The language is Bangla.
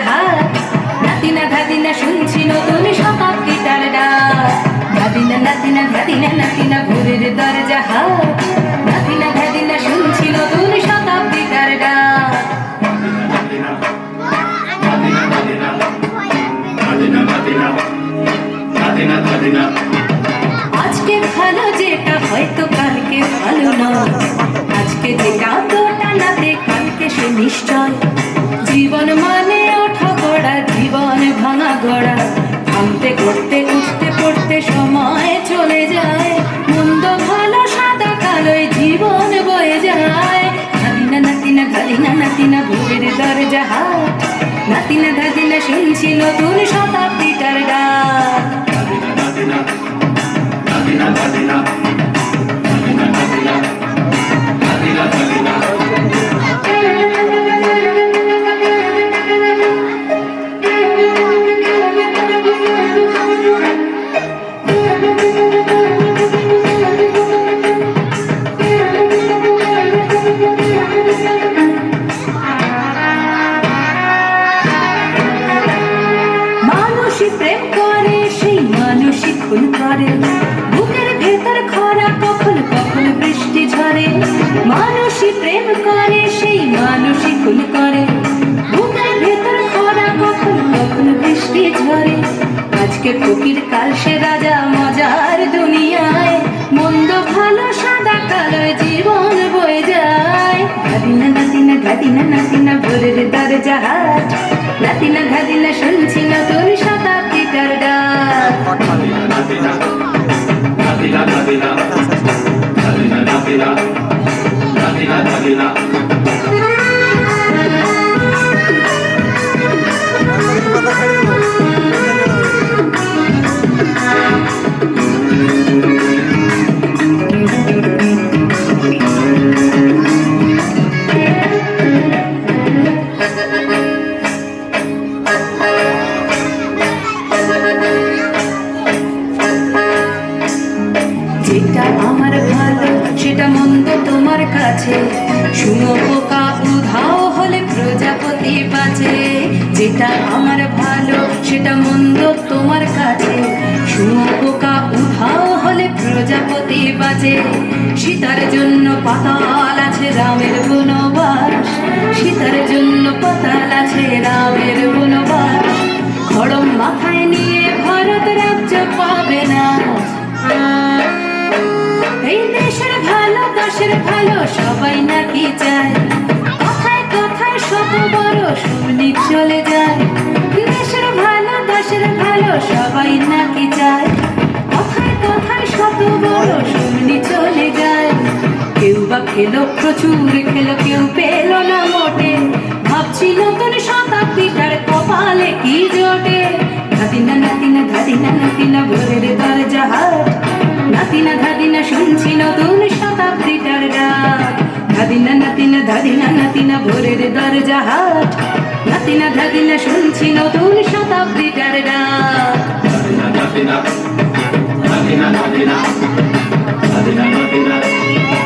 জাহাজ। নাতিনা ধাদিনা শুনছি নতুন শতাব্দীটার ডাক। ধাদিনা নাতিনা ধাদিনা নাতিনা ভোরের দরজা হাট। নাতিনা ধাদিনা শুনছি নতুন শতাব্দীটার ডাক। আজকে ভালো যেটা হয়তো কালকে ভালো নয়। আজকে যেটা তো টানাতে কালকে সে নিশ্চয়। জীবন মানে ওঠা গড়া, জীবন ভাঙা গড়া। ভাঙতে করতে উঠতে পড়তে সময় চলে যায়। মন্দ ভালো সাদা কালোয় জীবন বয়ে যায়। ধাদিনা নাতিনা ধাদিনা নাতিনা ভোরের দরজা হাট। নাতিনা ধাদিনা শুনছি নতুন শতাব্দীটার ডাক। প্রেম করে সেই মানুষই খুন করে। বুকের ভেতর খরা কখন কখন বৃষ্টি ঝরে। মানুষই প্রেম করে সেই মানুষই খুন করে। বুকের ভেতর খরা কখন কখন বৃষ্টি ঝরে। আজকে ফকির কাল সে রাজা মজার দুনিয়ায়। মন্দ ভালো সাদা কালো জীবন বয়ে যায়। ধাদিনা নাতিনা ধাদিনা নাতিনা ভোরের দরজা হাট। নাতিনা ধাদিনা শুনছি নতুন শতাব্দীটার ডাক। যেটা আমার ভালো সেটা মন্দ তোমার কাছে। শুনো পোকা উধাও হলে প্রজাপতি বাঁচে। যেটা আমার ভালো সেটা মন্দ তোমার কাছে। শুনো পোকা উধাও হলে প্রজাপতি বাঁচে। সীতার জন্য পাতাল আছে রামের বনবাস। সীতার জন্য পাতাল আছে রামের বনবাস। খড়ম মাথায় নিয়ে ভারত রাজ্য পাবে না। এই দেশের ভালো দেশের ভালো সবাই নাকি চায়। কথায় কথায় শত বড় শুনি চলে যায়। দেশের ভালো দেশের ভালো সবাই নাকি চায়। কথায় কথায় শত বড় শুনি চলে যায়। কেউ বা খেলো প্রচুর খেলো, কেউ পেল না মোটে। ভাবছি নতুন শতাব্দীটার কপালে কি জোটে। ধাদিনা নাতিনা ধাদিনা নাতিনা ভোরের দরজা হাট। নাতিনা ধাদিনা শুনছি নতুন শতাব্দীটার ডাক। ধাদিনা নাতিনা ধাদিনা নাতিনা ভোরের দরজা হাট। নাতিনা ধাদিনা শুনছি নতুন শতাব্দীটার ডাক। নাতিনা নাতিনা নাতিনা নাতিনা নাতিনা